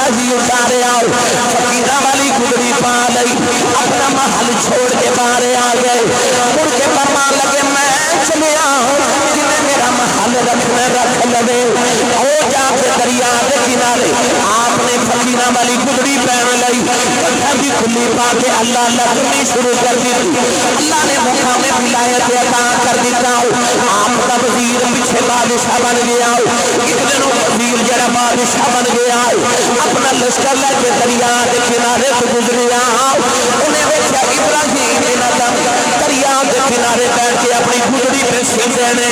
ہی اتارے آؤ فقیرہ والی گدڑی پا لئی اپنا محل چھوڑ کے باہر آ گئے مڑ کے فرمان لگے میں چلے آؤں جنہیں میرا محل رکھنے رکھ لے او جا کے دریا کے کنارے آپ نے فقیرہ والی گدڑی پہن لئی بھی کھلی پا کے اللہ لگنی شروع کر دی اللہ نے مقام ولایت عطا کر دیتا آپ کا وزیر پیچھے بادشاہ بن گیا ایک دن وزیر جڑا بادشاہ بن گیا اپنا لشکر لے کے دریا کے کنارے سے گزریا انہیں دیکھا ابراہیم بن ادم دریا کے کنارے بیٹھ کے اپنی گزری پہ سیدھے نے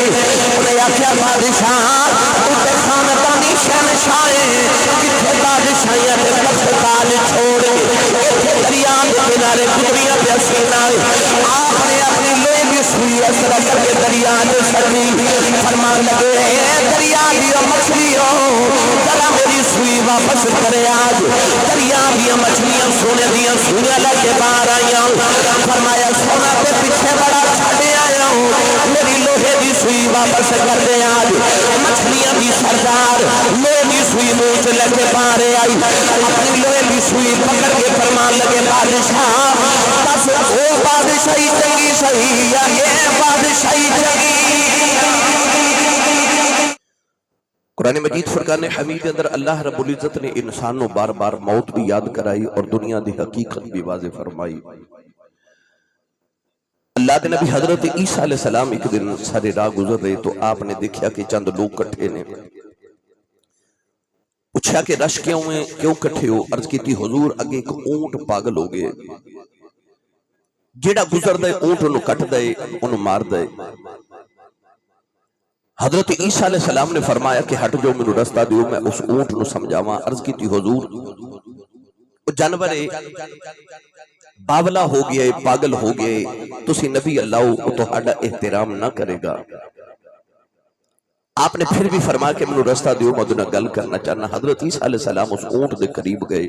انہیں آخیا بادشاہ اٹھے خاندانی شہنشاہ کتنے بادشاہیاں کے پس تاج چھوڑے دریا کے کنارے گزریاں پہ سینا آپ نے اپنی لوئی بھی سوئی اثر کر کے دریا کے سڑی فرمان لگے دریا بھی مچھلی ہو ذرا میری سوئی واپس کرے آج دریا بھی مچھلیاں سونے دیا سوئیاں لے کے باہر آیا فرمایا سونا پہ پیچھے بڑا چھاڑے آیا ہوں میری لوہے دی سوئی واپس کر دے آج مچھلیاں بھی سردار لوہے دی سوئی موچ لے کے باہر آئی اپنی لوہے دی سوئی پکڑ کے فرمان لگے بادشاہ بس وہ بادشاہی چنگی صحیح یا یہ بادشاہی چنگی قرآن مجید فرقان حمید اندر اللہ رب العزت نے انسانوں بار بار موت بھی یاد کرائی اور دنیا دی حقیقت بھی واضح فرمائی اللہ کے نبی حضرت عیسیٰ علیہ السلام ایک دن سارے راہ گزر رہے تو آپ نے دیکھا کہ چند لوگ کٹھے نے پوچھا کہ رش کیوں کٹھے ہو عرض کی تھی حضور اگے ایک اونٹ پاگل ہو گئے جیڑا گزر دے اونٹ انہوں کٹ دے انہوں مار دے حضرت عیسیٰ علیہ السلام نے فرمایا کہ ہٹ جو میں رستہ دیو میں اس اونٹ نو سمجھاواں عرض کی تھی حضور وہ جانور باولا ہو گیا پاگل ہو گئے تسی نبی اللہ تو ہڈا احترام نہ کرے گا آپ نے پھر بھی فرمایا کہ میں رستہ دیو میں دنہ گل کرنا چاہنا حضرت عیسیٰ علیہ السلام اس اونٹ دے قریب گئے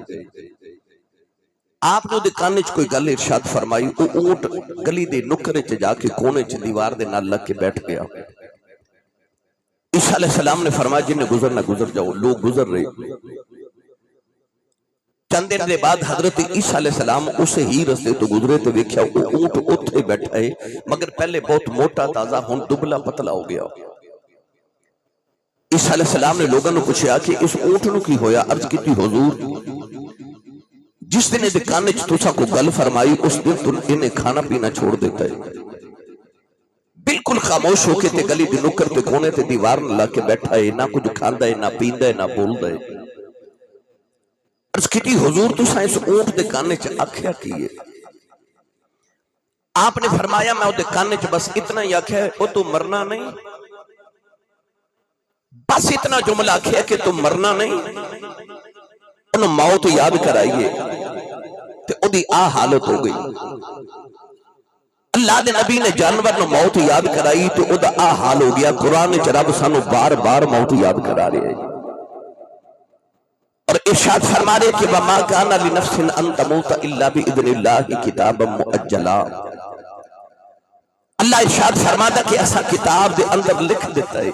آپ نے دے کانے چ کوئی گل ارشاد فرمائی وہ اونٹ گلی دے نکرے چ جا کے کونے چ دیوار دے نال لگ کے بیٹھ گیا عیسیٰ علیہ السلام نے فرمایا جنہیں گزرنا گزر جاؤ لوگ گزر رہے چند دن دے بعد حضرت عیسیٰ علیہ السلام اسے ہی رستے تو گزرے تو دیکھا وہ اونٹ اتھے بیٹھا ہے مگر پہلے بہت موٹا تازہ ہون دبلا پتلا ہو گیا عیسیٰ علیہ السلام نے لوگوں نے پوچھا کہ اس اونٹ نو کی ہویا عرض کی تھی حضور جس دن دے کانے چ تساں کو گل فرمائی اس دن تو انہیں کھانا پینا چھوڑ دیتا ہے بالکل خاموش ہو کے تے گلی دی نکر تے کونے تے دیوار نہ لا کے بیٹھا ہے نہ کچھ کھاندا ہے نہ پیندا ہے نہ بولدا ہے عرض کی تھی حضور تساں اس اونٹ دے کانے چ آکھیا کی ہے آپ نے فرمایا میں دے کانے چ بس اتنا ہی آکھیا ہے او تو مرنا نہیں بس اتنا جملہ آکھیا کہ تم مرنا نہیں انہوں موت یاد کرائیے تے او دی حالت ہو گئی اللہ دے نبی نے جانور نو موت یاد کرائی تو او دا حال ہو گیا قرآن چ رب سانو بار بار موت یاد کرا رہے ہیں اور ارشاد فرما رہے کہ وَمَا كَانَ لِنَفْسٍ أَن تَمُوتَ إِلَّا بِإِذْنِ اللَّهِ كِتَابًا مُؤَجَّلًا اللہ ارشاد فرماتا کہ ایسا کتاب دے اندر لکھ دیتا ہے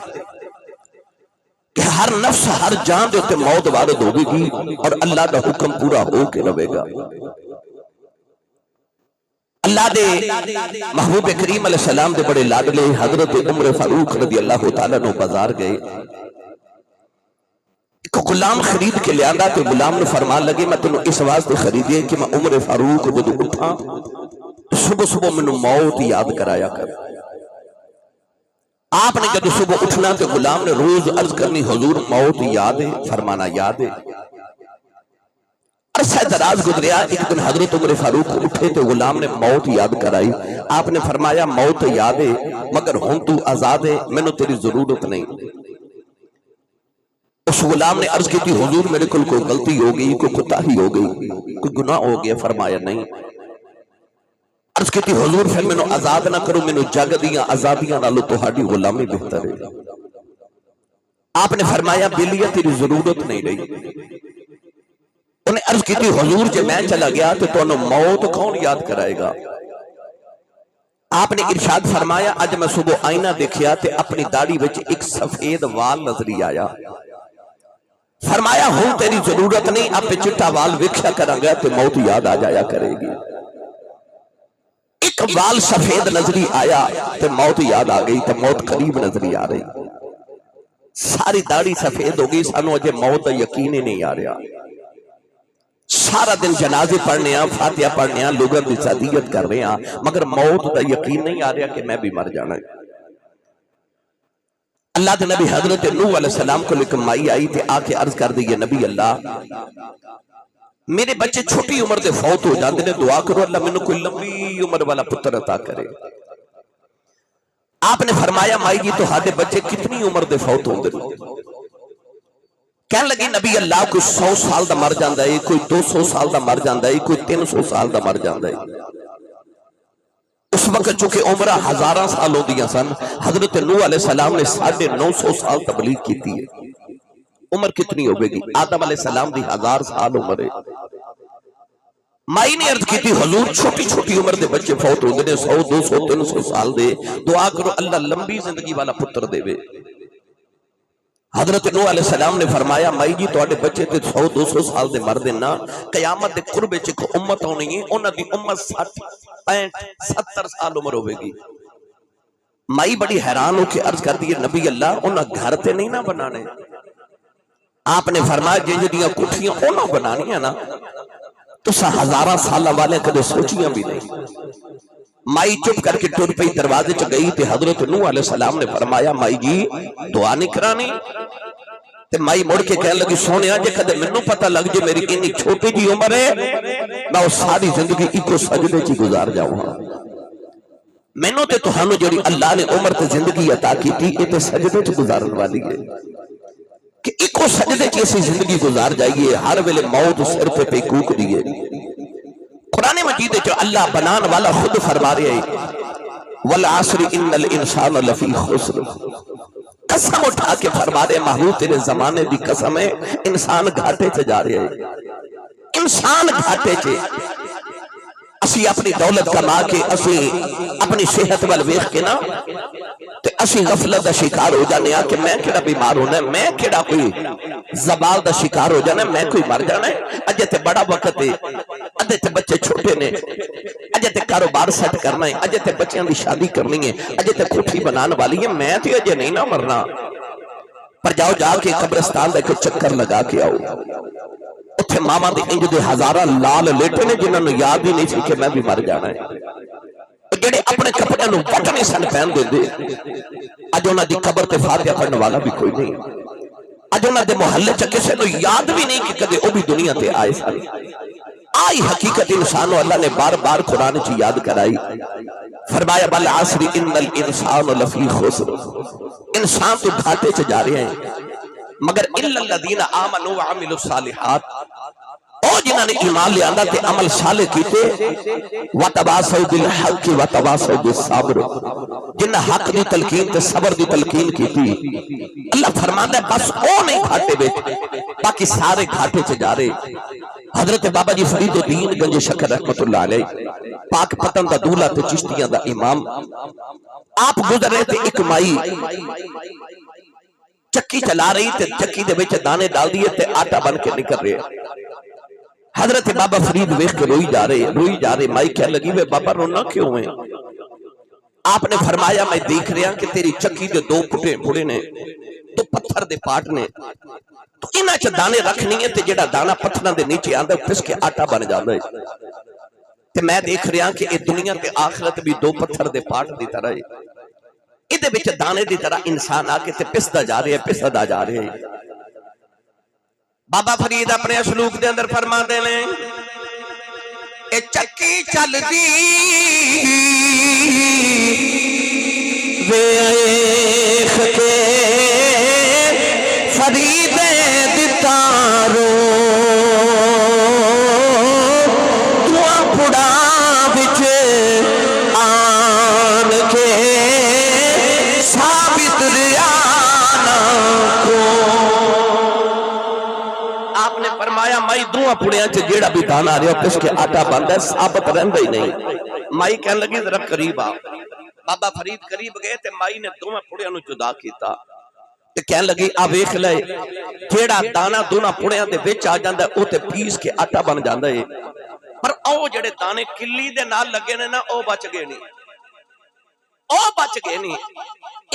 کہ ہر نفس ہر جان دے ہوتے موت وارد ہوگی گی اور اللہ دا حکم پورا ہو کے رہے گا اللہ دے محبوب کریم علیہ السلام دے بڑے لاڈلے حضرت عمر فاروق رضی اللہ تعالیٰ نو بازار گئے ایک غلام خرید کے لے آندا تو غلام نے فرمان لگے میں تنوں اس واسطے خریدے کہ میں عمر فاروق جدو اٹھا صبح صبح میں موت یاد کرایا کر آپ نے جدو صبح اٹھنا تو غلام نے روز عرض کرنی حضور موت یاد ہے فرمانا یاد ہے عرصہ دراز گزریا ایک دن حضرت عمر فاروق اٹھے تو غلام نے موت یاد کرائی آپ نے فرمایا موت یاد ہے مگر ہوں تو آزاد ہے میں نے تیری ضرورت نہیں اس غلام نے عرض کی تھی حضور میرے کل کوئی غلطی ہو گئی کوئی کوتاہی ہو گئی کوئی گناہ ہو گیا فرمایا نہیں عرض کی تھی حضور پھر میں نے آزاد نہ کروں میں نے جگ دیاں آزادیاں نالو تو ہاڑی غلامی بہتر ہے آپ نے فرمایا بیلیہ تیری ضرورت نہیں رہی انہیں عرض کی تھی حضور جب میں چلا گیا تو انہوں موت کون یاد کرائے گا آپ نے ارشاد فرمایا آج میں صبح آئینہ دیکھیا تے اپنی داڑھی وچ ایک سفید وال نظری آیا فرمایا ہوں تیری ضرورت نہیں، آپ پہ چٹا وال ویکھیا کرانگا تو موت یاد آ جایا کرے گی۔ ایک وال سفید نظری آیا تو موت یاد آ گئی، تو موت قریب نظری آ رہی۔ ساری داڑھی سفید ہو گئی، سانو اجے موت دا یقین ہی نہیں آ رہا۔ سارا دن جنازے پڑھنے ہیں، فاتحہ پڑھنے ہیں، لوگوں کی تعزیت کر رہے ہیں، مگر موت دا یقین نہیں آ رہا کہ میں بھی مر جانا ہے۔ اللہ کے نبی حضرت نوح علیہ السلام کو لکھ مائی آئی تھے، آ کے عرض کر دی نبی اللہ میرے بچے چھوٹی عمر دے فوت ہو جاندے نے، دعا کرو اللہ میں نے کوئی لمبی عمر والا پتر عطا کرے۔ آپ نے فرمایا مائی جی تو ہادے بچے کتنی عمر دے فوت ہوں دے؟ کہنے لگی نبی اللہ کوئی 100 سال دا مر جاندہ ہے، کوئی 200 سال دا مر جاندہ ہے، کوئی 300 سال دا مر جاندہ ہے۔ اس وقت چونکہ عمرہ 1000 سال ہو دیا سن، حضرت نوح علیہ السلام نے 950 سال تبلیغ کی تھی۔ عمر کتنی ہوگے گی؟ آدم علیہ السلام دی 1000 سال عمر ہے۔ مائی نے عرض کی تھی حضور چھوٹی چھوٹی عمر دے بچے فوت ہوں دے، 100 200 300 سال دے، دعا کرو اللہ لمبی زندگی والا پتر دے وے۔ حضرت نوح علیہ السلام نے فرمایا مائی جی تواڈے بچے تے 100 200 سال دے مرد نا، قیامت دے قربے چ ایک امت ہونی ہے، انہاں دی امت 60 65 70 سال عمر ہوے گی۔ مائی بڑی حیران ہو کے عرض کر دی نبی اللہ انہاں گھر تے نہیں نہ بنانے؟ آپ نے فرمایا جن جدیاں کوٹھیاں انہاں بنانی ہیں نا، تو 1000 سالہ والے کدے سوچیاں بھی نہیں۔ مائی چپ کر کے ٹر پئی، دروازے چ گئی تے حضرت نوح علیہ السلام نے فرمایا مائی جی دعا نہیں کرانی؟ تے مائی مڑ کے کہنے لگی سونیا جے کدے مینوں پتہ لگ جے میری اتنی چھوٹی جی عمر ہے، میں ساری زندگی ایکو سجدے چ گزار جاؤں ہاں۔ مینوں تے تہانوں جڑی اللہ نے عمر تے زندگی عطا کیتی اے تے سجدے چ گزارن والی ہے کہ ایکو سجدے چ اسی زندگی گزار جائیے، ہر ویلے موت سر پہ کوک دیے۔ قرآن مجید جو اللہ بنان والا خود فرما رہے ہیں والعصر ان الانسان لفی خسر، قسم اٹھا کے فرما رہے ہیں محبوب تیرے زمانے دی قسم ہے انسان گھاٹے سے جا رہے ہیں، انسان گھاٹے سے۔ اسی اپنی دولت کما کے، اسی اپنی صحت وال ویکھ کے نا تے اسی غفلت دا شکار ہو جانے ہیں کہ میں کیڑا بیمار ہونا ہے، میں کیڑا کوئی زبال دا شکار ہو جانا ہے، میں کوئی مر جانا ہے۔ اجے تے بڑا وقت ہے، اجے تے بچے چھوٹے نے، اجے تے کاروبار سیٹ کرنا ہے، اجے تے بچیاں دی شادی کرنی ہے، اجے تے کوٹھی بنان والی ہے، میں تے اجے نہیں نہ مرنا۔ پر جاؤ جا کے قبرستان دے کو چکر لگا کے آؤ، اتھے ماما دے انج دے 1000 لال لیٹے نے جنہاں نو یاد ہی نہیں سی کہ میں بھی مر جانا ہے۔ جڑے اپنے کپڑے نو وٹ نہیں سن پہن دے دے، اج انہاں دی قبر تے فاتحہ پڑھنے والا بھی کوئی نہیں، اج انہاں دے محلے چ کسے نو یاد بھی نہیں کہ کدے او بھی دنیا تے آئے سن۔ آئی حقیقت انسانوں اللہ نے بار بار قرآن چ یاد کرائی، فرمایا بالعصر ان الانسان لفی خسر، انسان تو گھاٹے سے جا رہے ہیں مگر الا الذین آمنوا وعملوا الصالحات، او جنہاں نے ایمان لے آندا تے عمل صالح کیتے، وتواصوا بالحق وتواصوا بالصبر، جنہاں حق دی تلقین تے صبر دی تلقین کیتی۔ اللہ فرماندا ہے بس او نہیں گھاٹے وچ، باقی سارے گھاٹے سے جا رہے۔ حضرت بابا جی فرید الدین گنج شکر رحمت اللہ علیہ، پاک پتن دا دولہ تے چشتیاں دا امام، آپ گزر رہے تھے، ایک مائی چکی چلا رہی تے چکی دے وچ دانے ڈال دیے تے آٹا بن کے نکل رہے۔ حضرت بابا فرید ویکھ کے روئی جا رہے، مائی کہنے لگی وے بابا رونا کیوں ہے؟ آپ نے فرمایا میں دیکھ رہا کہ تیری چکی دے 2 پھٹے پھڑے نے، تو پتھر دے پاٹ نے، تو انہاں چ دانے رکھنی ہے تے جڑا دانا پتھراں دے نیچے آندا پس کے آٹا بن جاندا ہے۔ تے میں دیکھ رہا کہ اے دنیا تے آخرت بھی 2 پتھر دے پاٹ دی طرح ہے، ادھے بچ دانے دی طرح انسان آکے تے پسدا جا رہے ہیں، پسدا جا رہے ہیں۔ بابا فرید اپنے اسلوب دے اندر فرما دے لیں اے چکی چل دی ویخ کے فرید دتارو دعا پڑا بچ آن کے ثابت ریانا کو۔ آپ نے فرمایا مائی دعا پڑیاں چے جیڑا بھی دانا رہا پس کے آٹا باندھا ہے، ثابت رہندہ ہی نہیں۔ مائی کہنے لگی ذرا قریب آ، بابا فرید قریب گئے تے مائی نے دعا پڑیاں نو جدا کیتا، تے کہن لگی آ ویکھ لے جیڑا دانا دونا پڑیاں دے وچ آ جاندا ہے او تے پیس کے آٹا بن جاندا ہے، پر او جڑے دانے کلی دے نال لگے نے نا او بچ گئے نہیں، او بچ گئے نہیں۔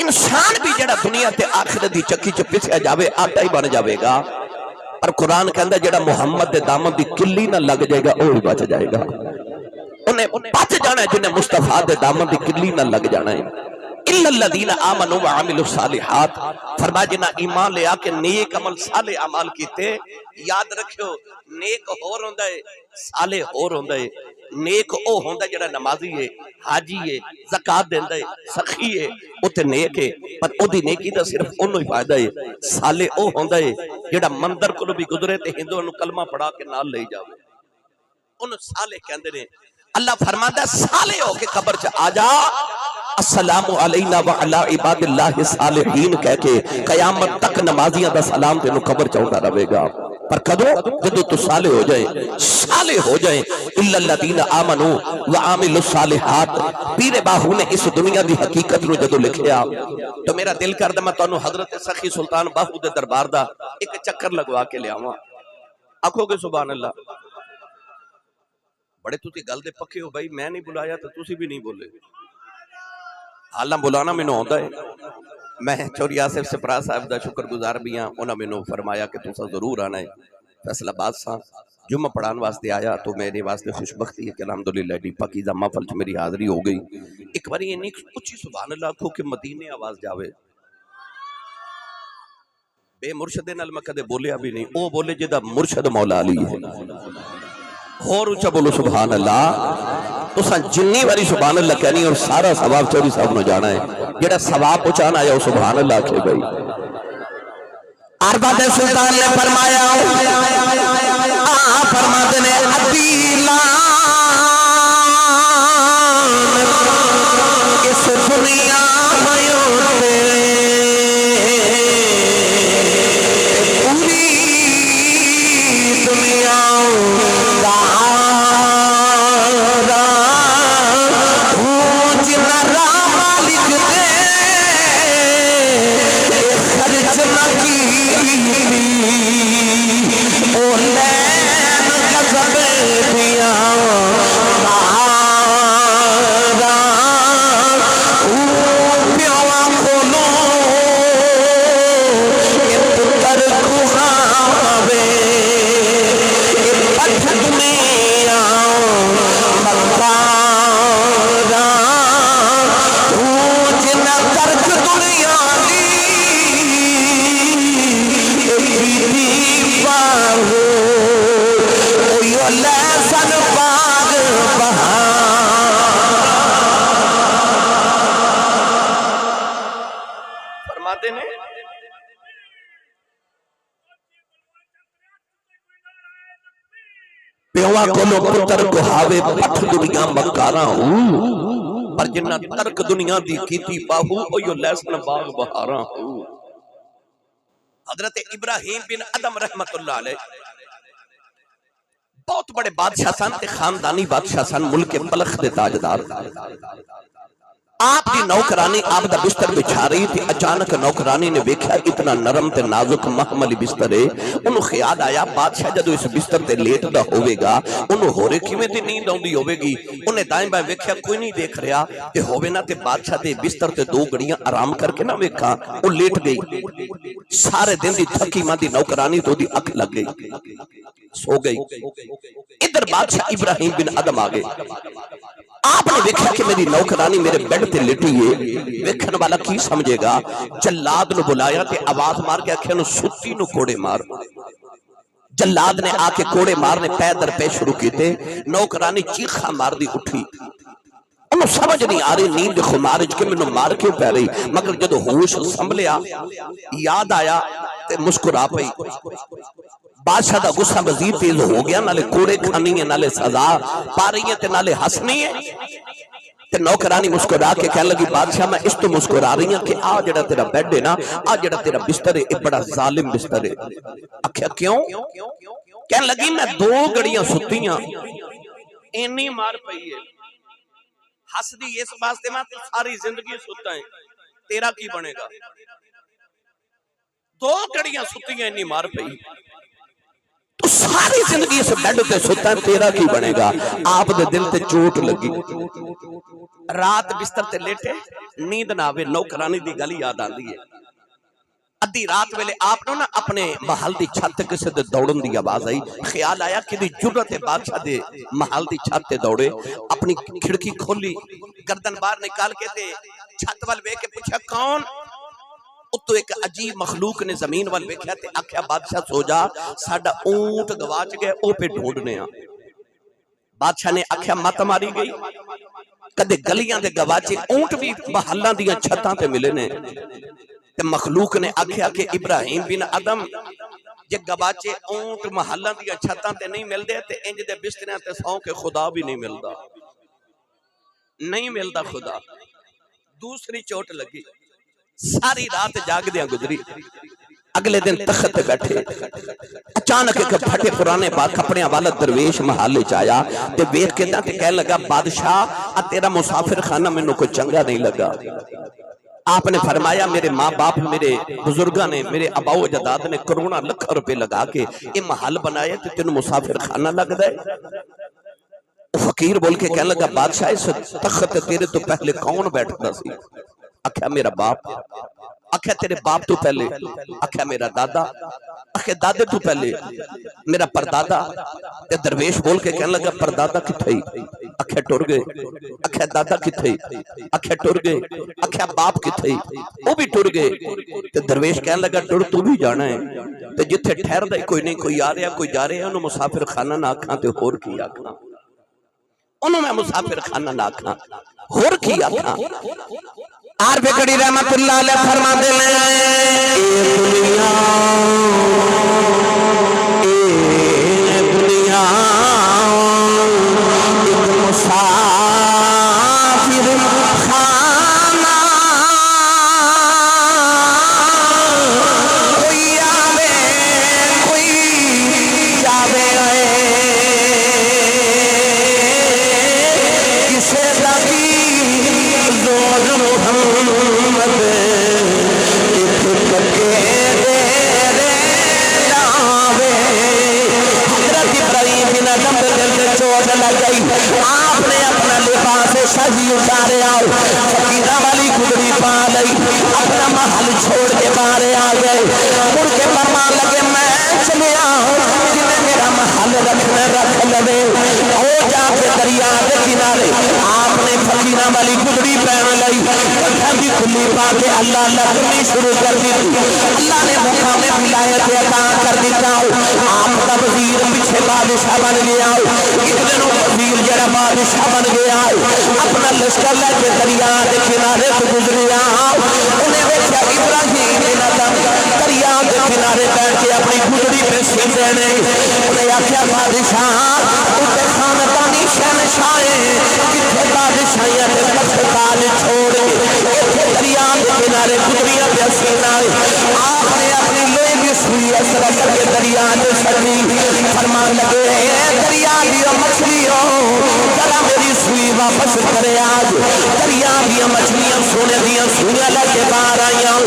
انسان بھی جڑا دنیا تے آخرت دی چکی چ پسیا جاوے آٹا ہی بن جاوے گا، پر قرآن کہندا جڑا محمد دے دامن دی کلی نہ لگ جائے گا او ہی بچ جائے گا، انہیں بچ جانا ہے جنہیں مصطفیٰ دے دامن دی کلی نہ لگ جانا ہے۔ اِلَّا الَّذِينَ آمَنُوا وَعَمِلُوا الصَّالِحَاتِ، فرمایا جنہ ایمان لے آ کے نیک عمل صالح عمل کیتے، یاد رکھو نیک ہور ہوندا ہے صالح ہور ہوندا ہے۔ نیک او ہوندا ہے جڑا نمازی ہے، حاجی ہے، زکات دیندا ہے، سخی ہے، او تے نیک ہے، پر او دی نیکی دا صرف اونوں ہی فائدہ ہے۔ صالح او ہوندا ہے جڑا مندر کولوں بھی گزرے تے ہندوؤں نوں کلمہ پڑھا کے نال لے جاوے، انہوں صالح کہندے نے۔ اللہ فرماتا ہے صالح ہو کے قبر چ آ جا، السلام علینا وعلی عباد اللہ الصالحین کہہ کے قیامت تک نمازیاں دا سلام تینوں قبر چ آندا رہے گا، پر کدوں جدوں تو صالح ہو جائے، صالح ہو جائے۔ الا الذین آمنوا وعملوا الصالحات، پیر باہو نے اس دنیا دی حقیقت نو جدوں لکھیا تو میرا دل کردا میں تانوں حضرت سخی سلطان باہو دے دربار دا ایک چکر لگوا کے لیاواں، آکھو گے سبحان اللہ؟ بڑے تُسی گل دے پکے ہو بھائی، میں نہیں بلایا تو تُسی بھی نہیں بولے، حالاں بلانا میں نے ہوندا ہے۔ میں چوری آصف سپرا صاحب دا شکر گزار بھی ہاں، انہوں نے فرمایا کہ تُسا ضرور آنا ہے، فیصلہ آباد سا جمعہ پڑھان واسطے آیا تو میرے واسطے خوش بختی ہے کہ الحمدللہ دی پاکیزہ محفل چ میری حاضری ہو گئی۔ ایک باری یہ نہیں اچھی سبحان اللہ کو کہ مدینے آواز جاوے، بے مرشد نال میں کدے بولیا بھی نہیں، او بولے جدا مرشد مولا علی ہے، اور اونچا بولو سبحان اللہ۔ تو سن جنی باری سبحان اللہ کہنی اور سارا ثواب چوری صاحب نو جانا ہے، جڑا ثواب پہنچانا آیا وہ سبحان اللہ کہ بھائی۔ ارباد سلطان نے فرمایا فرماتے نے عدیلان اس دنیا میں پوری دنیا فرماتے نے پیوا کولو پتر کو ہاوے پٹھ دنیا مکارا ہوں، پر جنہ ترک دنیا دی کیتی باہو اویو لیسن باغ بہاراں۔ حضرت ابراہیم بن ادم رحمت اللہ علیہ بہت بڑے بادشاہ سن تے خاندانی بادشاہ سن، ملک بلخ دے تاجدار۔ آپ دی نوکرانی آپ دا بستر بچھا رہی تھی، اچانک نوکرانی نے ویکھیا اتنا نرم تے نازک محملی بستر ہے، انہوں خیال آیا بادشاہ جدو اس بستر تے لیٹ دا ہوئے گا انہوں ہورے کیویں تے نیند آندی ہوئے گی، انہیں دائیں بائیں ویکھیا کوئی نہیں دیکھ رہا تے ہوئے نہ تے بادشاہ دے بستر تے دو گھڑیاں آرام کر کے نہ ویکھا، وہ لیٹ گئی، سارے دن دی تھکی ماں دی نوکرانی تو دی اکھ لگ گئی، سو گئی۔ ادھر بادشاہ ابراہیم بن ادم آگئے، آپ نے دیکھا کہ میری نوکرانی میرے بیڈ تے لیٹی ہے، ویکھن والا کی سمجھے گا، جلاد نو بلایا تے آواز مار کے آکھیا نو ستی نو کوڑے مار۔ جلاد نے آ کے کوڑے مارنے پے در پے شروع کیتے، نوکرانی چیخا مار دی اٹھی، انہوں سمجھ نہیں آ رہی نیند خمارج کے میں مار کیوں پہ رہی، مگر جدو ہوش سنبھلیا یاد آیا تے مسکرا پئی۔ بادشاہ دا غصہ مزید تیز ہو گیا، نالے کوڑے کھانی ہے نالے سزا پا رہی ہے تے نالے ہسنی ہے، تے نوکرانی مسکرا کے کہنے لگی بادشاہ میں اس تو مسکرا رہی ہوں کہ آ جڑا تیرا بیڈ ہے نا، آ جڑا تیرا بستر ہے ایک بڑا ظالم بستر ہے۔ اکھیا کیوں؟ کہنے لگی میں دو گھڑیاں ستیاں اینی مار پئی ہے، ہس دی اس واسطے میں تو ساری زندگی ستا ہے، تیرا کی بنے گا؟ دو گھڑیاں ستیاں انی مار پئی تو ساری زندگی اس بیڈ تے ستا ہے، تیرا کی بنے گا؟ آپ دے دل تے چوٹ لگی، رات بستر تے لیٹے، نیند نہ آوے، نوکرانی دی گل یاد آندی ہے۔ ادھی رات ویلے آپ نو نا اپنے محل دی چھت کسے دے دوڑن دی آواز آئی، خیال آیا کہ دی جرت بادشاہ دے محل دی چھت تے دوڑے، اپنی کھڑکی کھولی، گردن باہر نکال کے تے چھت وال ویکھ کے پوچھا کون؟ اتو ایک عجیب مخلوق نے زمین وال ویکھیا تے آکھیا بادشاہ سو جا، ساڈا اونٹ گواچ گئے، او پہ ڈھونڈنے ہاں۔ بادشاہ نے آکھیا مت ماری گئی، کدے گلیاں دے گواچے اونٹ بھی محلاں دیاں چھتاں تے ملے نے۔ تے مخلوق نے آکھیا کہ ابراہیم بن ادم جے گواچے اونٹ محلاں دیاں چھتاں تے نہیں ملدے تے انج دے بستریاں تے سو کے خدا بھی نہیں ملدا، نہیں ملدا خدا۔ دوسری چوٹ لگی، ساری رات جاگ دیاں گزری، اگلے دن تخت پہ بیٹھے، اچانک ایک پھٹے پرانے کپڑے والا درویش محلے چایا تے ویکھ کے تے کہنے لگا بادشاہ تیرا مسافر خانہ مینوں کوئی چنگا نہیں لگا۔ آپ نے فرمایا میرے ماں باپ میرے بزرگاں نے میرے اباؤ اجداد نے کروڑاں لکھ روپے لگا کے یہ محل بنایا تے تینوں مسافر خانہ لگدا ہے؟ فقیر بول کے کہنے لگا بادشاہ اس تخت تیرے تو پہلے کون بیٹھتا سی؟ آکھیا میرا باپ۔ آکھیا تیرے باپ تو پہلے؟ آکھیا میرا دادا۔ آکھیا دادے تو پہلے؟ میرا پردادا۔ تے درویش بول کے کہنے لگا پردادا کتھے؟ آکھیا ٹر گئے۔ آکھیا دادا کتھے؟ آکھیا ٹر گئے۔ آکھیا باپ کتھے؟ وہ بھی ٹر گئے۔ تے درویش کہنے لگا ٹر تو بھی جانا ہے تے جتھے ٹھہر دے کوئی نہیں، کوئی آ رہا کوئی جا رہا، انہوں مسافر خانہ نہ آکھاں تے ہور کی آکھاں، انہوں میں مسافر خانہ نہ آکھاں ہور کی آکھاں۔ آر بکڑی رحمت اللہ علیہ فرما دے لیں اے دنیا ایک مسافر خانہ، کوئی آوے کوئی جاوے، کسے لگی زور محمد اتھکے دے جاوے۔ حضرت ابراہیم بن ادم دل سے چوٹ لگ گئی، آپ نے اپنا لباس شہی اتارے آؤ، فقیرہ والی گھڑی پا لئی، اپنا محل چھوڑ کے باہر آ گئے، مڑ کے فرمان لگے میں چلے آؤں، جنہیں میرا محل رکھنے رکھ لے، ہو جا کے دریا کے کنارے آپ نے فقیرہ والی گھڑی پہن لئی، کٹھا بھی کھلی پا کے اللہ اللہ کرنی شروع کر دی، اللہ نے مقام ولایت عطا کر دیتا، آپ کا وزیر پیچھے بادشاہ بن گیا، ایک دن وزیر جڑا بادشاہ بن گیا، اپنا لشکر لے کے دریا کے کنارے سے گزریا، انہیں دیکھا ابراہیم بن ادم دریا کے کنارے بیٹھ کے اپنی گھڑی پہ سن دینے، انہیں آخیا بادشاہ اتے خاندانی شہنشاہ کتنے بادشاہیاں نے پسکال چھوڑے اتنے دریا کے کنارے گزریاں پہ سینا، آپ نے اپنی لوہے کی سوئی اثر کر کے دریا میں سڑی، فرمان لگے دریا دیا مچھلیوں ذرا میری سوئی واپس کرے، آج دریا دیا مچھلیاں سونے دیا سوئیاں لے کے باہر آئیاں،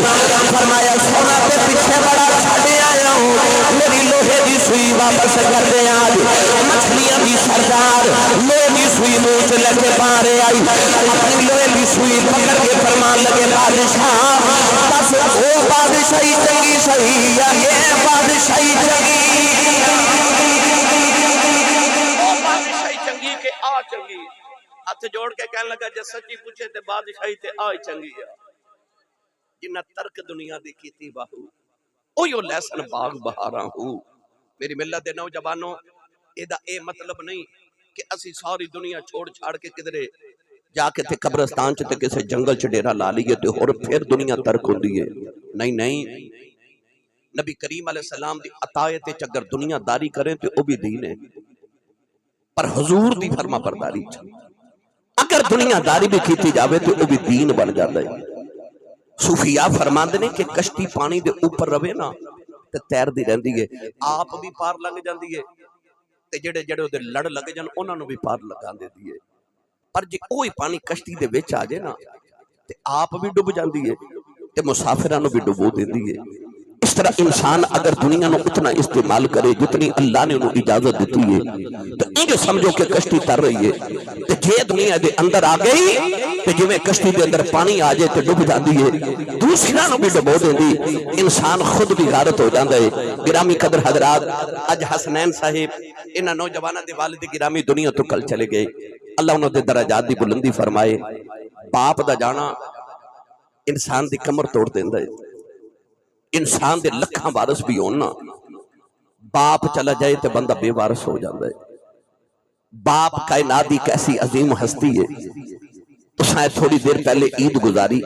فرمایا سونا پہ پیچھے بڑا چھڑے آیا ہوں، میری لوہے دی سوئی واپس کر دے، آج مچھلیاں دی سردار لوہے دی سوئی موچ لے کے باہر آئی، اپنی لوہے دی سوئی پکڑ کے فرمان لگے بادشاہ بس وہ بادشاہی چنگی صحیح یا یہ بادشاہی چنگی، چنگی کہ آ چنگی، ہاتھ جوڑ کے کہنے لگا جے سچی پوچھے تے بادشاہی تے آ چنگی ہے، جنہ ترک دنیا دی کیتی باہو اوہی لیسن باغ بہاراں ہوں۔ میری ملت دے نوجوانوں ایدہ اے مطلب نہیں کہ اسی ساری دنیا چھوڑ چھاڑ کے کدھرے جا کے تے قبرستان چ تے کسے جنگل چ ڈیرا لا لیے تے اور پھر دنیا ترک ہوندی ہے، نہیں نہیں، نبی کریم علیہ السلام دی عطایت چ اگر دنیا داری کریں تے او بھی دین ہے، پر حضور دی فرما برداری چ اگر دنیا داری بھی کیتی جاوے تو وہ بھی دین بن جاتا ہے۔ صوفیاء فرماندے نے کہ کشتی پانی دے اوپر روے نا تے تیر دی رہندی ہے، آپ بھی پار لنگ جاندی ہے تے جڑے جڑے دے لڑ لگ جان انہاں نوں بھی پار لگا دیندی ہے، پر جے اوہی پانی کشتی دے وچ آ جائے نا تے آپ بھی ڈوب جاندی ہے تے مسافراں نوں بھی ڈبو دیندی ہے۔ اس طرح انسان اگر دنیا نو اتنا استعمال کرے جتنی اللہ نے انہوں اجازت دیتی ہے تو انجھے سمجھو کہ کشتی تر رہی ہے تو جے دنیا دے اندر آ گئی تو جو میں کشتی دے اندر پانی آ جائے تو ڈب جاندی ہے دوسرا نو بھی ڈبو دیں دی انسان خود بھی غارت ہو جاندہ ہے۔ گرامی قدر حضرات اج حسنین صاحب انہاں نوجوانہ دے والد گرامی دنیا تو کل چلے گئے، اللہ انہوں دے درجات دی بلندی فرمائے۔ باپ دا جانا انسان دی کمر توڑ دیندہ ہے، انسان دے لکھاں وارث بھی ہونا، باپ چلا جائے تو بندہ بے وارث ہو جاندہ ہے۔ باپ کائنات دی کیسی عظیم ہستی ہے۔ تو سائے تھوڑی دیر پہلے عید گزاری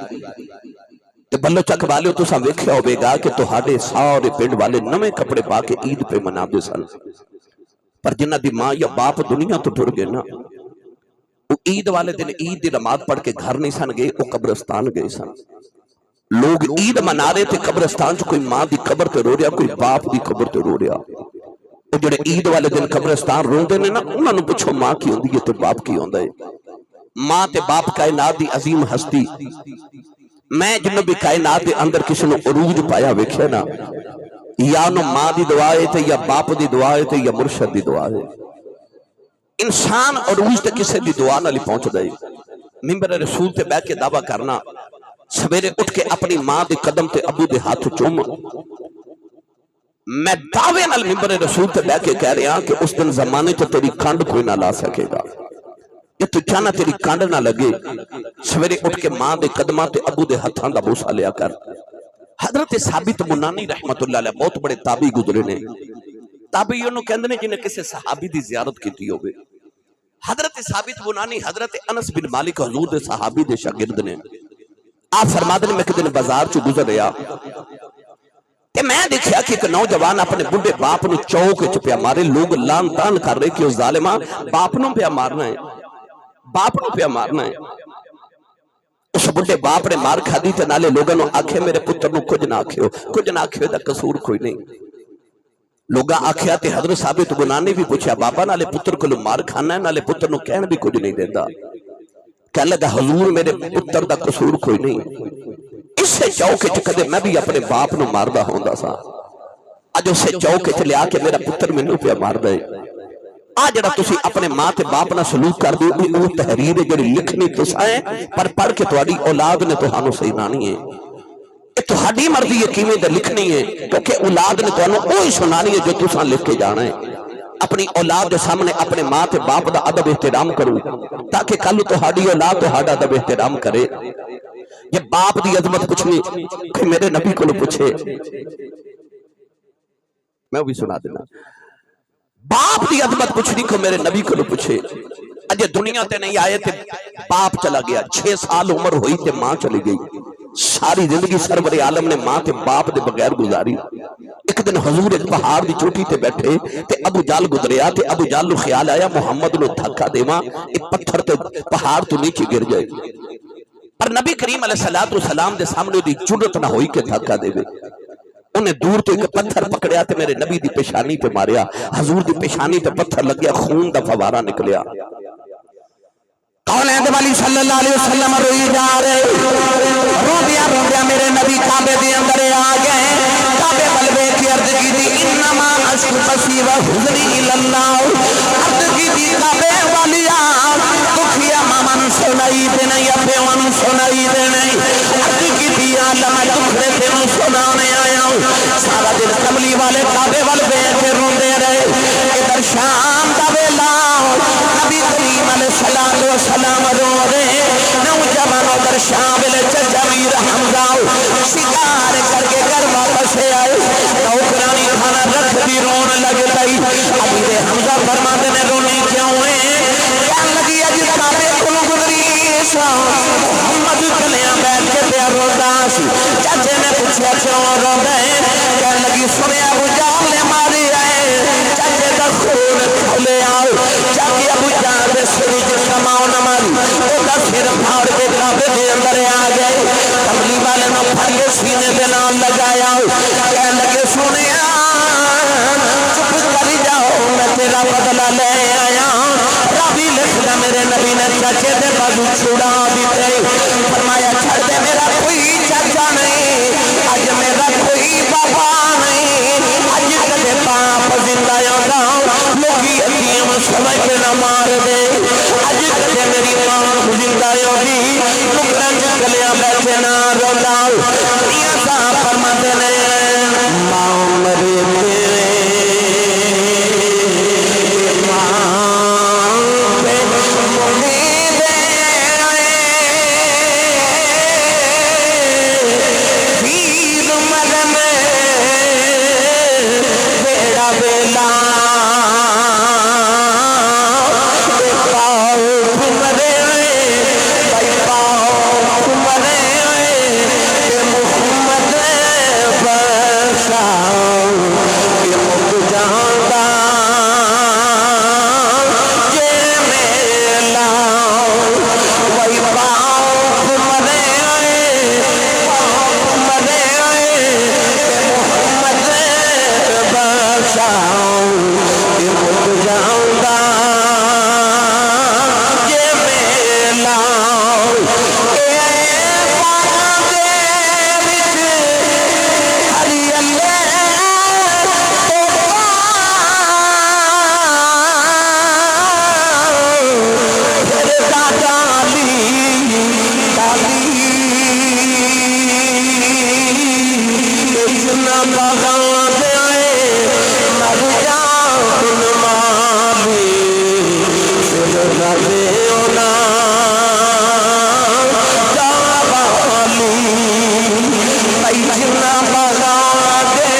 تو بلو چک والے تو ساں ویکھیا ہوئے گا کہ تو ہاڑے سارے پنڈ والے نمے کپڑے پا کے عید پہ منا دے سن، پر جنہ دی ماں یا باپ دنیا تو ٹر گئے نا، وہ عید والے دن عید دی نماز پڑھ کے گھر نہیں سن گئے، وہ قبرستان گئے سن۔ لوگ عید منا رہے تھے قبرستان سے، کوئی ماں دی قبر تے رو رہا، کوئی باپ دی قبر تے رو رہا۔ وہ جڑے عید والے دن قبرستان رو دے نا، انہوں نے پوچھو ماں کی ہوندی ہے تو باپ کی ہوندہ ہے۔ ماں تے باپ کائنات دی عظیم ہستی، میں جنوبی کائنات دے اندر کسی نے عروج پایا ویکھے نا، یا نو ماں دی دعائے تھے یا باپ دی دعائے تھے یا مرشد دی دعائے۔ انسان عروج تے کسے دی دعا نہ لی پہنچ دے۔ ممبر رسول تے بیٹھ کے دعویٰ کرنا، سویرے اٹھ کے اپنی ماں دے قدم تے ابو دے ہاتھ چوم، میں دعوے نال ممبر رسول تے بیٹھ کے کہہ رہا کہ اس دن زمانے تے تیری کانڈ کوئی نہ لا سکے گا، یہ تو چانا تیری کانڈ نہ لگے۔ سویرے اٹھ کے ماں دے قدمہ تے ابو دے ہتھاں دا بوسا لیا کر۔ حضرت ثابت بنانی رحمت اللہ علیہ بہت بڑے تابعی گزرے نے، تابعیوں نو کہندے نے جنہیں کسے صحابی دی زیارت کیتی ہوئے۔ حضرت ثابت بنانی حضرت انس بن مالک حضور دے صحابی دے شاگرد نے۔ آپ فرما دے میں کدن بازار چو گزر رہا کہ میں دیکھیا کہ ایک نوجوان اپنے بڑھے باپ نو چوک چپیا مارے، لوگ لان تان کر رہے کہ اس ظالمہ باپ نو پیا مارنا ہے، باپ نو پیا مارنا ہے۔ اس بڑھے باپ نے مار کھا دی تے نالے لوگاں نو آکھے میرے پتر نو کچھ نہ آکھیو، کچھ نہ آکھیو دا قصور کوئی نہیں۔ لوگاں آکھیا تے حضرت ثابت بنانی بھی پوچھا بابا نالے پتر کو لو مار کھانا ہے، نالے پتر نو کہن بھی کچھ نہیں دیتا۔ کہنے لگا حضور میرے پتر دا قصور کوئی نہیں، اس سے چوکے چکدے میں بھی اپنے باپ نو ماردہ ہوندہ سا، آج اس سے چوکے چلے آکے میرا پتر میں نو پیا مار دے۔ آج جڑا تسی اپنے ماں تے باپ نہ سلوک کر دے، وہ تحریر جڑی لکھنی تسائیں پر پڑھ کے تواڈی اولاد نے تہانوں صحیح نانی ہے۔ یہ تہاڈی مرضی ہے کیویں تے لکھنی ہے، کیونکہ اولاد نے تہانوں وہی سنانی ہے جو تساں لکھ کے جانا ہے۔ اپنی اولاد کے سامنے اپنے ماں تے باپ دا ادب احترام کرو تاکہ کل تہاڈی اولاد تہاڈا ادب احترام کرے۔ یہ باپ دی عظمت پوچھنی کہ میرے نبی کو پوچھے، میں بھی سنا دینا، باپ دی عظمت پوچھنی کو میرے نبی کو پوچھے۔ اجے دنیا تے نہیں آئے تے باپ چلا گیا، 6 سال عمر ہوئی تے ماں چلی گئی، ساری زندگی سرور عالم نے ماں تے باپ دے بغیر گزاری۔ ایک دن حضور ایک پہاڑ دی چوٹی تے بیٹھے تے ابو جال گزریا تے ابو جال نو خیال آیا محمد نو دھکا دیواں ایک پتھر تے پہاڑ تو نیچے گر جائے، پر نبی کریم علیہ السلام دے سامنے دی جرت نہ ہوئی کہ دھکا دے۔ انہیں دور تو ایک پتھر پکڑیا تے میرے نبی دی پیشانی تے ماریا، حضور دی پیشانی تے پتھر لگیا، خون دا فوارہ نکلیا۔ کونین والی صلی اللہ علیہ وسلم روئی جا رہے، روندیا میرے نبی کعبے دے اندر آ گئے، کعبے بلوے کی عرض کی دی انما اشکو بسی و حضنی الاللہ، عرض کی دی کعبے والی دکھیا مامن سنائی دے نہیں، اپیون سنائی دے نہیں، عرض کی دی عالم دکھنے دے ان سنانے آیا ہوں۔ سارا دن کملی والے کعبے والے کے روندے رہے، ادھر شام دا ویلا نبی کریم علیہ السلام رو رہے، نوجوانوں در شام ویلے چچا ویر حمزہ شکار کر کے گھر واپس آئے، نوکرانی کھانا رکھ بھی رون لگ گئی۔ ابھی دے حمزہ فرماتے نے رونی کیوں ہے، کہنے لگی اج کعبے کل گزری محمد کلیاں بیٹھ کے پیا روتا سی۔ چچے نے پوچھا کیوں رو رہے، کہنے لگی سنیا ابو جال نے ماری ہے، چچے دا خون کھولے آؤ، چاہیے ابو جال دے سری جس کماؤ نہ ماری، وہ دا سر پھاڑ کے کعبے دے اندر آ گئے، کملی والے نہ پھڑ کے سینے دے نام لگایا، کہنے لگے سنیا چپ کر جاؤ میں تیرا بدلہ لے آیا۔ رابی لکھنا میرے نبی نے چاچے دے بازو چھوڑا دیتے، فرمایا چھڑ دے میرا کوئی چاچا نہیں، آج میرا کوئی بابا بغا دے مر جان مالی پھر ربے اونا جاوالی بھائی جنا بغا دے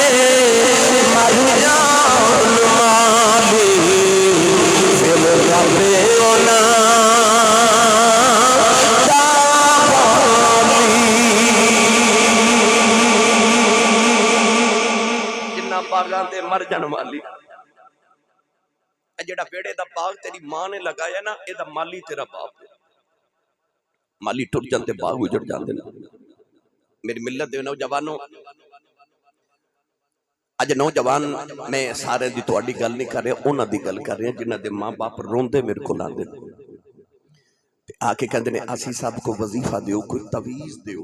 مر جان مالی پھر ربے اونا باغاں تے مر جان والی جڑا بیڑے دا باغ تیری ماں نے لگایا نا اے دا مالی تیرا باپ مالی ٹر جاندے باغ اجڑ جاندے نا میری ملت دے نوجوانوں اج نوجوان میں سارے دی تہاڈی گل نہیں کر رہا انہاں دی گل کر رہا جنہاں دے ماں باپ روندے میرے کول آندے آ کے کہندے نے آسی صاحب کو وظیفہ دیو کوئی تعویذ دیو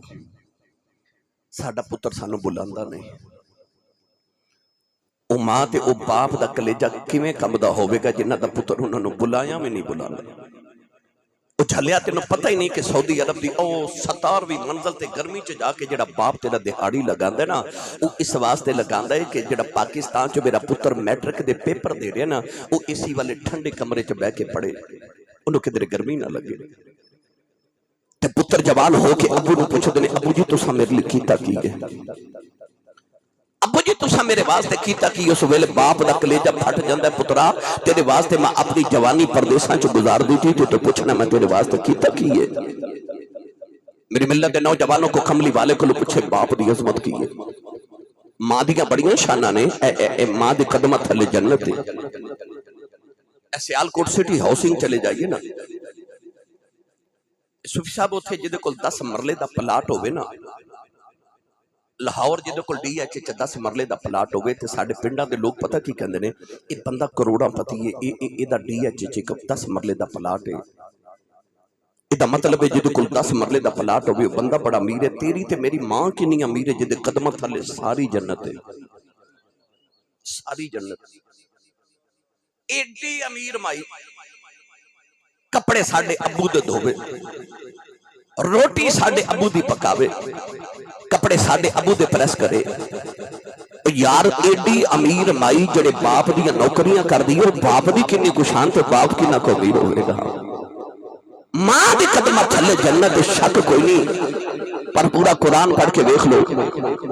ساڈا پتر سانو بلاندا نہیں او ماں تے او باپ دا کلیجہ کیویں کمدا ہوے گا جنہاں دا پتر انہاں نو بلایا میں نہیں بلاندا او جھلیا تینوں پتہ ہی نہیں کہ سعودی عرب دی او 17ویں منزل تے گرمی چ جا کے جڑا باپ تیرا دہاڑی لگاندا ہے نا او اس واسطے لگاندا ہے کہ جڑا پاکستان چ میرا پتر میٹرک دے پیپر دے رہا نا او اسی والے ٹھنڈے کمرے چ بیٹھ کے پڑھے انہوں کدھر گرمی نہ لگے تے پتر جوان ہو کے ابو نو پوچھدے نے ابو جی تساں میرے لیے کیتا کی ہے ابو جی تساں میرے واسطے کیتا کی اس ویلے باپ دا کلیجہ پھٹ جاندا ہے پترا تیرے واسطے میں اپنی جوانی پردیساں چ گزار دی تھی تو پوچھنا میں تیرے واسطے کیتا کی ہے میری ملت دے نوجوانوں کو کملی والے کو پوچھے باپ دی عظمت کی ہے ماں دیاں بڑیاں شاناں نے اے ماں دے قدماں تھلے جنت ہے اے سیالکوٹ سٹی ہاؤسنگ چلے جائیے نا صوفی صاحب اوتھے جدے کول 10 مرلے دا پلاٹ ہوے نا لاہور جدے کول ڈی ایچ 10 مرلے دا پلاٹ ہوے تے ساڈے پنڈاں دے لوگ پتہ کی کہندے نے اے بندہ کروڑاں پتی ہے اے دا ڈی ایچ 10 مرلے دا پلاٹ ہے اے دا مطلب ہے جدے کول 10 مرلے دا پلاٹ ہوے بندہ بڑا امیر ہے تیری تے میری ماں کنی امیر ہے جدے قدماں تھلے ساری جنت ہے ساری جنت ایڈی امیر مائی کپڑے ساڈے ابو دے دھوے روٹی ساڈے ابو دی پکاوے کپڑے ساڈے ابو دے پریس کرے یار ایڈی امیر مائی جڑے باپ دیاں نوکریاں کر دی اور باپ دی کنی کشان تے باپ کی نہ کو امیر ہوئے گا ماں دی قدمہ تھلے جنت شک کوئی نہیں پر پورا قرآن پڑھ کے دیکھ لو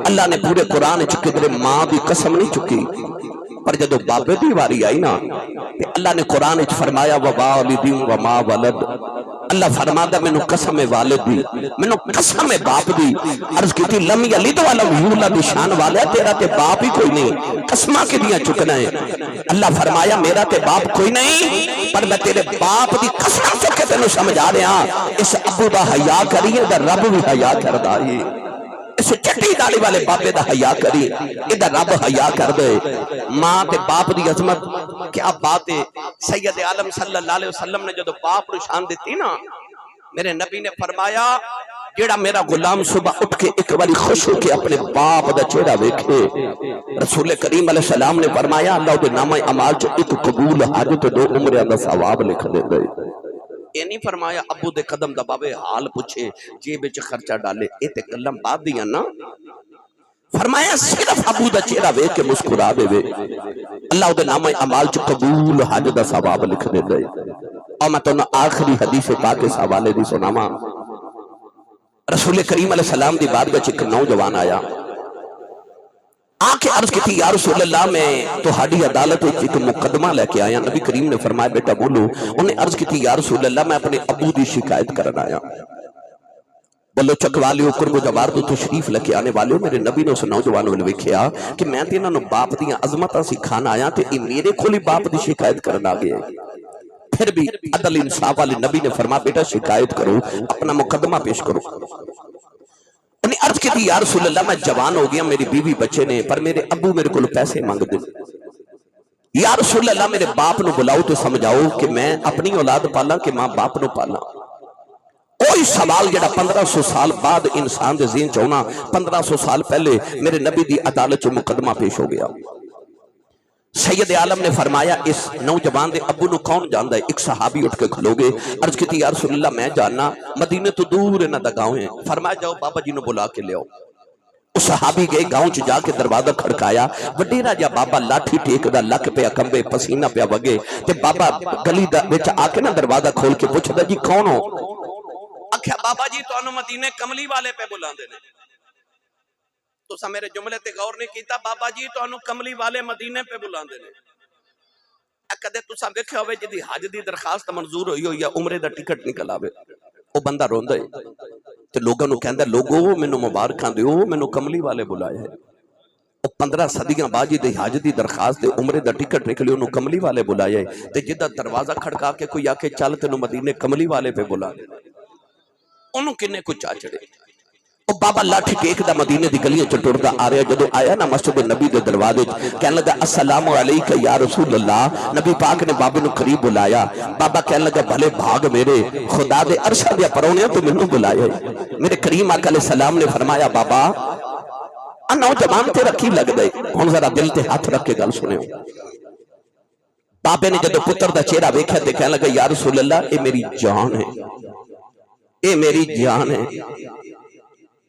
اللہ نے پورے قرآن چکے ماں دی قسم نہیں چکی پر جدو بابے دی واری آئی نا اللہ نے قرآن فرمایا وَوَالِدٍ وَمَا وَلَدْ اللہ فرماتا میں نو قسم والد دی میں نو قسم باپ دی عرض کی تھی لم یلد ولم یولد شان والا تیرا تے باپ ہی کوئی نہیں قسمہ کے دیا چکنا ہے اللہ فرمایا میرا تے باپ کوئی نہیں پر میں تیرے باپ دی قسم چکے تینو سمجھا رہے ہاں اس ابو دا حیاء کریے دا رب بھی حیاء کردہ ہے اس چٹی داڑی والے بابے دا حیاء کری ادھر رب حیاء کر دے ماں تے باپ دی عظمت کیا بات ہے سید عالم صلی اللہ علیہ وسلم نے جدو باپ نو شان دیتی نا میرے نبی نے فرمایا جیڑا میرا غلام صبح اٹھ کے ایک باری خوش ہو کے اپنے باپ دا چہرہ ویکھے رسول کریم علیہ السلام نے فرمایا اللہ دے نامہ اعمال چ ایک قبول حج تے 2 عمرہ دا ثواب لکھ دے گئے یہ نہیں فرمایا ابو دے قدم دباوے حال پوچھے جیب وچ خرچہ ڈالے اے تے کلم بات دیاں نا فرمایا صرف ابو دا چہرہ ویکھ کے مسکرا دے وے اللہ دے نام اعمال چ قبول حج دا ثواب لکھ دے گئے اور میں تانوں آخری حدیث پاک اس حوالے دی سناواں رسول کریم علیہ السلام دی بارگاہ وچ ایک نوجوان آیا آ کے عرض کی تھی یا رسول اللہ میں تہاڈی عدالت وچ ایک مقدمہ لے کے آیا نبی کریم نے فرمایا بیٹا بولو انہیں عرض کی تھی یا رسول اللہ میں اپنے ابو دی شکایت کرنا آیا بولو چک والیو قرب و جوار تو تشریف لے کے آنے والیو میرے نبی نے اس نوجوانوں نے ویکھیا کہ میں تے انہاں نو باپ دیاں عظمتاں سکھانا آیا تے اے میرے کھولی باپ دی شکایت کرنا گئے پھر بھی عدل انصاف والے نبی نے فرمایا بیٹا شکایت کرو اپنا مقدمہ پیش کرو انہیں عرض کی تھی یا رسول اللہ میں جوان ہو گیا میری بیوی بچے نے پر میرے ابو میرے کو پیسے مانگ دے یا رسول اللہ میرے باپ نو بلاؤ تو سمجھاؤ کہ میں اپنی اولاد پالا کہ ماں باپ نو پالا کوئی سوال جڑا 1500 سال بعد انسان دے ذہن چونا 1500 سال پہلے میرے نبی دی عدالت چ مقدمہ پیش ہو گیا سید عالم نے فرمایا اس نوجوان دے ابو نو کون جاندا ہے ایک صحابی اٹھ کے کھلو گے عرض کی تھی یا رسول اللہ میں جاننا مدینے تو دور نہ دا گاؤں ہے فرمایا جاؤ بابا جی نو بلا کے لے آؤ صحابی گئے گاؤں چ جا کے دروازہ کھڑکایا، وڈیرا جا بابا لاٹھی ٹیکدا، لک پیا کمبے، پسینہ پیا وگے، تے بابا گلی دا وچ آ کے نا دروازہ کھول کے پوچھدا جی کون ہو؟ آکھیا بابا جی تانوں مدینے کملی والے پہ بلاندے نے۔ تساں میرے جملے تے غور نہیں کیتا، بابا جی تانوں کملی والے مدینے پہ بلاندے نے۔ کدے تساں ویکھیا ہوے جدی حج دی درخواست منظور ہوئی ہوئی یا عمرے دا ٹکٹ نکل آوے، او بندہ روندا ہے تے لوگاں نوں کہندا لوگو مینوں مبارکاں دیو، مینوں کملی والے بلائے ہے۔ او 15 صدیاں بعد دی حج دی درخواست تے عمرے دا ٹکٹ نکلے اونوں کملی والے بلائے تے جدا دروازہ کھڑکا کے کوئی آکے چل تینوں مدینے کملی والے پہ بلا دے، انہوں کنے کچھ آ چڑے۔ او بابا لاٹھی ٹیک دا مدینے دی گلیاں چ ٹردا آ رہا، جدو آیا نا مسجد نبی دے دروازے کہنے لگا السلام علیکہ یا رسول اللہ، نبی پاک نے بابے نو قریب بلایا، بابا کہنے لگا بھلے بھاگ میرے، خدا دے عرشہ دیا پرونے تو منو بلایا۔ میرے کریم آقا علیہ السلام نے فرمایا بابا نوجوان تے رکھی لگ گئے، ہن ذرا دل تے ہاتھ رکھ کے گل سنے ہو۔ بابے نے جدو پتر دا چہرہ ویکھیا تے کہنے لگا یا رسول اللہ اے میری جان ہے، اے میری جان ہے۔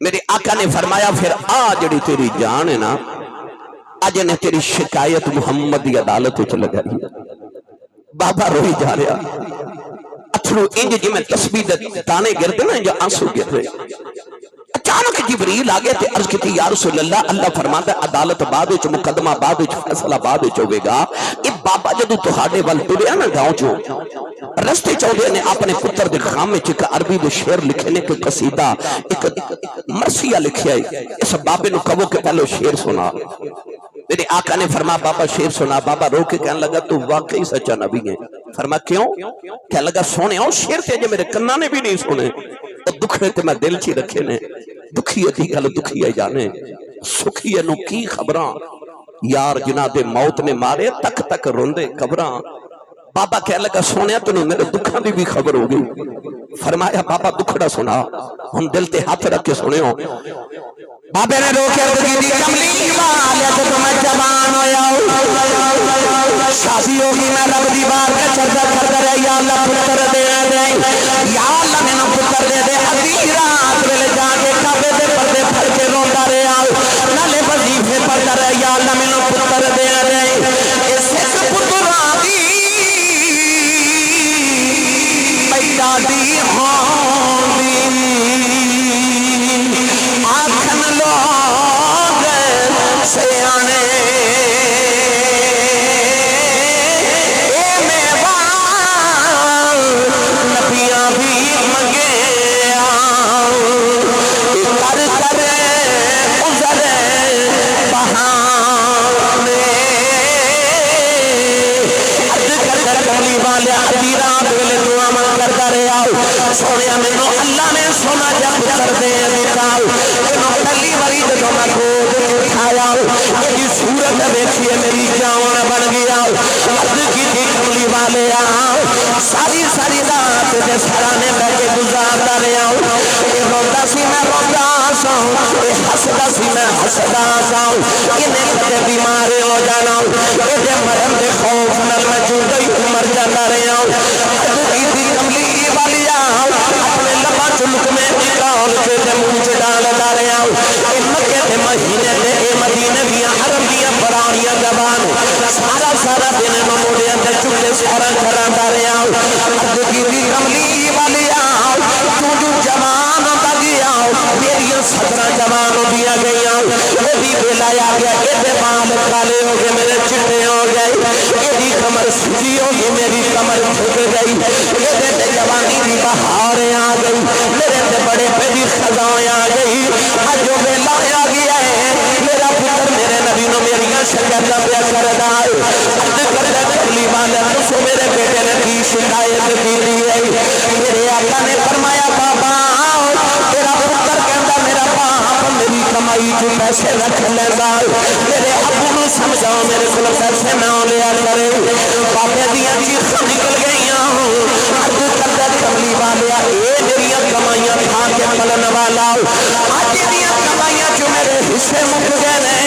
میرے آقا نے فرمایا پھر جڑی تیری جان ہے نا، آج نے تیری شکایت محمد دی عدالت وچ لگائی۔ بابا روئی جا رہا، اتھرو انج جی میں تسبیح دے تانے گردے نا، جو آنسو گر رہے۔ اچانک جبریل آگے تے عرض کیتی یا رسول اللہ، اللہ فرماتا ہے عدالت بعد وچ، مقدمہ بعد وچ، فیصلہ بعد وچ ہوے گا۔ اے بابا جدو تہاڈے ول ٹریا نا گاؤں چوں، رستے چودے نے اپنے پتر دے خام وچ ایک عربی دے شعر لکھے نے، ایک قصیدہ، ایک مرثیہ لکھیا ہے۔ اس بابے نو کہو کہ پہلو شعر سنا۔ میرے آقا نے فرمایا بابا شعر سنا۔ بابا رو کے کہنے لگا تو واقعی سچا نبی ہے۔ فرمایا کیوں؟ کہنے لگا سونے ہو شعر تے جو میرے کنا نے بھی نہیں سنے، اور دکھڑے تے میں دل چی رکھے نے، دکھیے دی گل دکھیے جانے، سکھیے نو کی خبراں، یار جنہ دے موت نے مارے تک تک روندے قبراں۔ بابا کہنے لگا سونے تنوں میرے دکھاں دی بھی خبر ہو گئی۔ فرمایا بابا دکھڑا سنا، ہم دل تے ہاتھ رکھ کے سنے ہو۔ بابے نے رو کے عرض کی کملی والے تو تمہیں جوان ہویا ہو، شادی ہوگی میں رب دی بار کا چردہ کر دے، یا اللہ پتر دے دے، یا اللہ میں نو پتر دے دے۔ ادھی رات ویلے جا کے کعبے دے پردے پھڑ کے روندا رہیا، نالے وظیفے پڑھدا رہیا، یا اللہ میں نو پتر دے دے۔ اس پتراں دی پیدا دی ہوندی آکھن لوگ سیانے، اے میوان نبیاں بھی منگے کر کر عذر بہانے، عرض کر کر کملی والے ادھی رات ویلے دعا من کردا رہیا، سونیا مینوں اللہ نے سونا جا پتر دے دتا۔ پہلی باری جدو میں گود اٹھایا، میری صورت ویکھیے میری جان بن گیا۔ عرض کی تھی کملی والے ساری ساری رات دے سرانے بہ کے گزارتا رہیا، اے روندا سی میں روندا سا، اے ہسدا سی میں ہسدا سا، انہیں کدے بیمار ہو جانا، اے دے مرن دے خوف نال میں جوڑا ہی مر جاتا رہیا۔ عرض کی تھی کملی والی اپنے لبا چلک میں نکال کے دے منہ چ ڈالتا رہیا، اے مکے دے مہینے تے اے مدینے دیاں عرب دیاں پرانیاں زبان سارا سارا دن موڑیاں تے چلے سارا کراتا رہیا۔ عرض کی تھی کملی والی تو جو جوان ہوتا گیا، میری صدرہ جوان ہو دیا گیا، اے بھی بلایا گیا، اے دے بال کالے ہو گئے میرے چٹے ہو گئے، اے دی کمر سجی ہو گئی میری کمر جھک گئی، اے دے جوانی دی بہاریں آ گئی، میرے تے بڑے پیڑی خزائیں آ گئی۔ آج جو ویلا آ گیا ہے میرا پتر میرے نبی نو میریاں شکایتاں پیا کردا ہے۔ عرض کردا کملی والے تسو میرے بیٹے نے کی شکایت کی ہے؟ میرے آقا نے فرمایا بابا تیرا پتر کہندا میرا باپ میری کمائی چ پیسے رکھ لیندا، میرے ابو نو سمجھاؤ میرے کول پیسے نہ لیا کرے۔ بابے دیاں چیخاں نکل گئیاں۔ عرض کردا کملی والے اے میریاں کمائیاں کھا کے پلن والا، اج دیاں کمائیاں چ میرے حصے مک گئے نے۔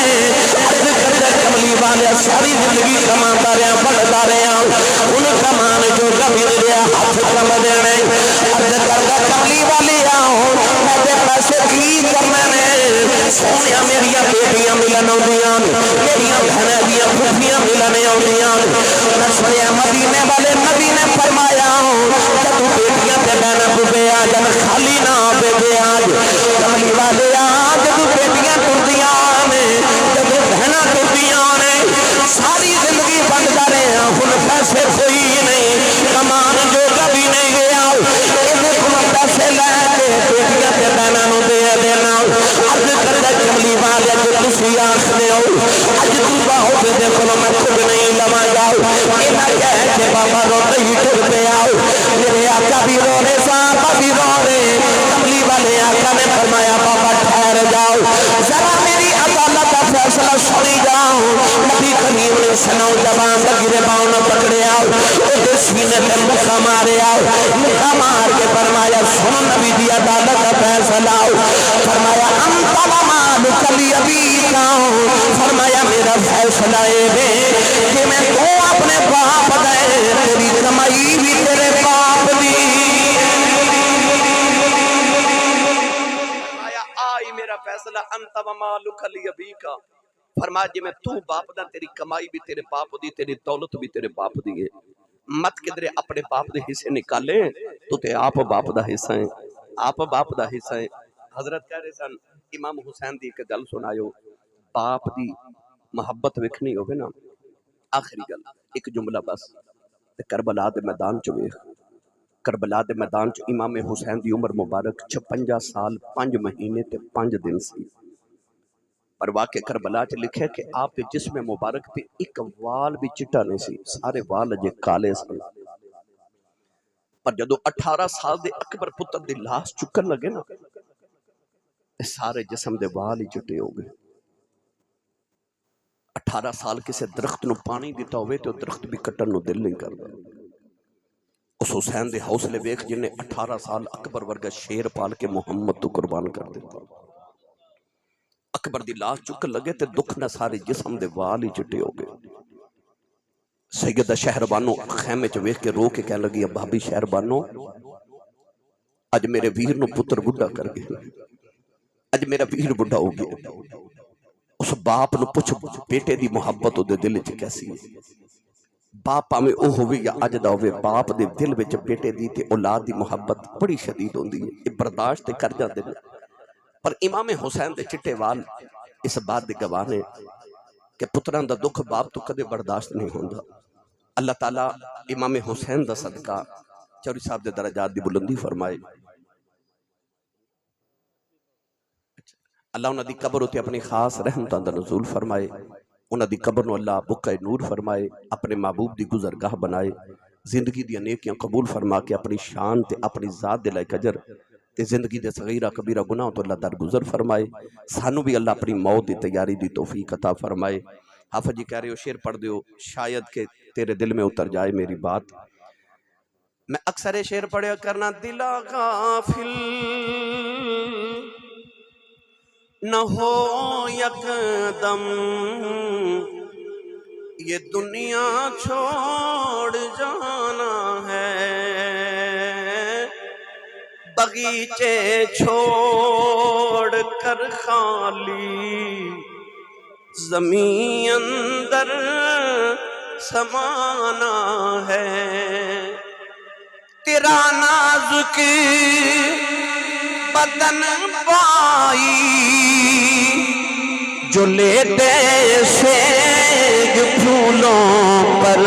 عرض کردا کملی والے ساری زندگی کماتا رہیا پڑھتا رہیا، ان کمان جو کبھی رہیا ہاتھ کم دینے۔ عرض کردا کملی والے میں پیسے کی کرنے نے، سونیا میرے ملن آؤندیاں میریاں بہناں دیاں پھوپھیاں ملن آؤندیاں میں سنیا مدینے والے نبی نے فرمایا جب بیٹیاں تے بہناں پھوپھے آ جان خالی نہ آوے دے آج کملی والے آ جب بیٹیاں ٹردیاں نے جب بہناں ٹردیاں نے ساری زندگی بنتا رہے ہن پیسے کوئی نہیں کمان جو کبھی نہیں گیا یہ کو پیسے لے کے بیٹیاں تے بہناں نوں دے دینا اج کردا کملی والے جو تسی آکھدے ہو اج تو باہو دے کولوں میں خود نہیں لواں گا انہاں کہہ کے بابا روندے ہی ٹر پیا میرے آقا بھی رو رہے صحابہ بھی رو رہے کملی والے آقا نے فرمایا بابا ٹھہر جاؤ ذرا میری عدالت کا فیصلہ سنی جاؤ نبی کریم نے سنو جوان دا گربان پکڑیا اودے سینے تے مکا ماریا مکا مار کے فرمایا سن نبی دی عدالت کا فیصلہ فرمایا انت ومالک لیبیکا فرمایا میرا فیصلہ ہے کہ میں تو اپنے باپ دے تیری کمائی بھی تیرے باپ دی فرمایا آئی میرا فیصلہ انت ومالک لیبیکا فرمایا جی میں تو باپ دا تیری کمائی بھی تیرے باپ دی تیری دولت بھی تیرے باپ دی ہے مت کدھر اپنے باپ دے حصے نکالے تو تے آپ باپ دا حصہ ہیں آپ باپ دا حصہ ہیں حضرت کہہ رہے سن امام حسین دی ایک گل سنایو باپ دی محبت وکھنی ہوگی نا آخری گل ایک جملہ بس تے کربلا دے میدان چ ویکھ کربلا دے میدان چ امام حسین دی عمر مبارک 56 سال 5 مہینے تے 5 دن سی پر واقع کربلا چ لکھے کہ آپ دے جسم مبارک تے ایک وال بھی چٹا نہیں سی سارے وال اجے کالے سن پر جدو 18 سال دے اکبر پتر دی لاش چکن لگے نا سارے جسم دے وال ہی چٹے ہو گئے 18 سال کسے درخت نو پانی دیتا ہوئے تو درخت بھی کٹن نو دل نہیں کردا اس حسین دے حوصلے ویکھ جن نے 18 سال اکبر ورگا شیر پال کے محمد تو قربان کر دیتا اکبر دی لاش چکن لگے تے دکھ نہ سارے جسم دے وال ہی چٹے ہو گئے سیدہ شہربانو خیمے چ ویکھ کے رو کے کہنے لگی بھابی شہربانو اج میرے ویر نو پتر بڈھا کر گئے اج میرا ویر بڈھا ہو گیا اس باپ نو پوچھ بیٹے دی محبت دے دل وچ کیسی ہے باپ پاویں او ہوے یا اج دا ہوے باپ دے دل وچ بیٹے دی تے اولاد دی محبت بڑی شدید ہوندی ہے یہ برداشت کر جاندے نے پر امام حسین دے چٹے وال اس بات دے گواہ نے کہ پتران دا دکھ باپ تو کدے برداشت نہیں ہوندا اللہ تعالیٰ امام حسین دا صدقہ چوری صاحب دے درجات دی بلندی فرمائے اللہ انہاں دی قبر ہوتے اپنی خاص رحمتاں دا نزول فرمائے انہاں دی قبر نو اللہ بقع نور فرمائے اپنے محبوب دی گزرگاہ بنائے زندگی دی نیکیاں قبول فرما کے اپنی شان تے اپنی ذات دے لائق اجر تے زندگی دے صغیرہ کبیرہ گناہ تو اللہ درگزر فرمائے سانو بھی اللہ اپنی موت دی تیاری دی توفیق عطا فرمائے حافظ جی کہہ رہے ہو شعر پڑھ دیو شاید کہ تیرے دل میں اتر جائے میری بات میں اکثر شعر پڑھیا کرنا دلا غافل نہ ہو یک دم یہ دنیا چھوڑ جانا ہے بغیچے چھوڑ کر خالی زمین اندر سمانا ہے تیرا نازک بدن پائی جو لیتے سیگ پھولوں پر